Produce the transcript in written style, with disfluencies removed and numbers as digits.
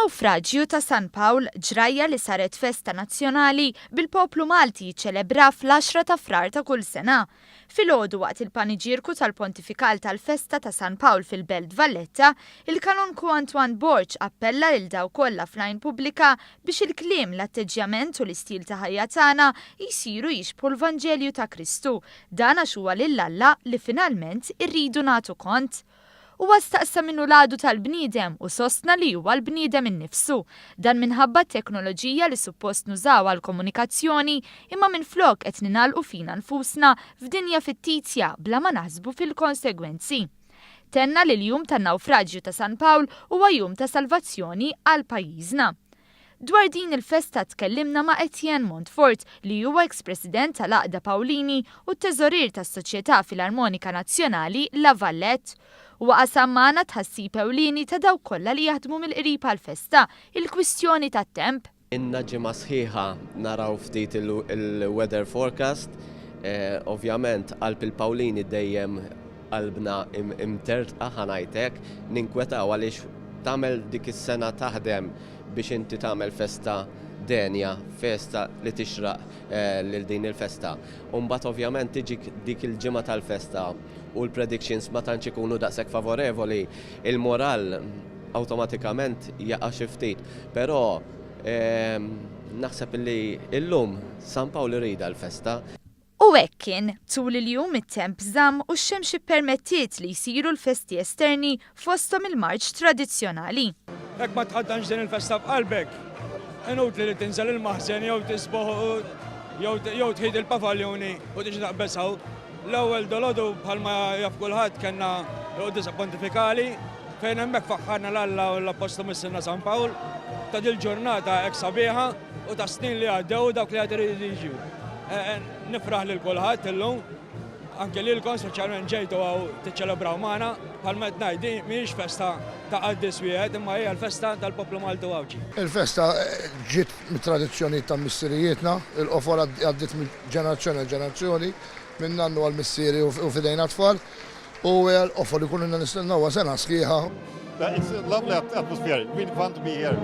Fin-nawfraġġju ta' San Pawl ġrajja li saret festa nazzjonali bil-poplu Malti jiċċelebra fl-10 ta' frar ta' kull sena. Filgħodu waqt il-paniġirku tal-pontifikal tal-festa ta' San Pawl fil-Belt Valletta, il-kanonku Antoine Borch appella lil daw kollha fl-għajn pubblika biex il-kliem, l-atteġġjament u l-istil ta' ħajja tagħna jsiru jixbħu l-Vanġelju ta' Kristu. Dan għax huwa lill-Alla li finalment irridu nagħtu kont. Huwa staqsa minnu l-għadu tal-bniedem u sostna li huwa l-bniedem innifsu. Dan minħabba t-teknoloġija li suppost nużaw għal-komunikazzjoni imma minflok qed ninalqu fina nfusna f'dinja fittizja bla ma naħsbu fil-konsegwenzi. Tenna li l-jum tan-nawfraġġju ta' San Pawl huwa jum ta' salvazzjoni għal pajjiżna. Dwar din il-festa tkellimna ma' Etienne Montfort li huwa ex-president tal-Aqda Pawlini u t-teżorir tas-Soċjetà Filarmonika Nazzjonali La Vallette. U qasam magħna tħassib ewlieni ta' dawk kollha li jaħdmu mill-qrib għall-festa, il-kwistjoni tat-temp. Inna ġimgħa sħiħa naraw ftit il-weather forecast, ovvjament qalb il-Pawlini dejjem qalbna imterqa ħanajtek, ninkwetaw għaliex tagħmel dik is-sena taħdem biex inti tagħmel festa denja, festa li tixraq lil din il-festa. U mbagħad ovvjament tiġi dik il-ġimgħa tal-festa u l-predictions ma tantx ikunu daqshekk favorevoli, il-moral awtomatikament jaqa' xi ftit. Però naħseb li llum San Pawl irida l-festa. U hekk kien tul il-jum it-temp żamm u x-xemx ippermettiet li jsiru l-festi esterni fosthom il-marċ tradizzjonali. Hekk ma tħaddanx din il-festa f'qalbek, inutli li tinżel il-maħżen jew tisboħ jew tħid il-pavaljoni u tiġi taqbesaw. L-ewwel dolodu bħalma jaf kulħadd kellna l-qudisa pontifikali fejn hemmhekk faħħarna l-Alla u l-Apostolu Missilna San Pawl ta' dil ġurnata hekk sabiħa u ta' snin li għaddew dawk li qed iridu jiġu. Nifraħ lil kulħadd illum, anke lilkom speċjalment ġejtu għaw tiċċelebraw magħna, bħalma qed ngħid mhijiex festa ta' qaddis wieħed imma hija l-festa tal-poplu Malti Għawġi. Il-festa ġiet mit-tradizzjoni ta' missirijietna, il-qofol għaddiet mill-ġenerazzjoni għal ġenerazzjoni, minn nannu għal missieri u fidejna tfal, u l-qofol ikunu nistennew sena sħiħa. It's a lovely atmosphere. We want to be here.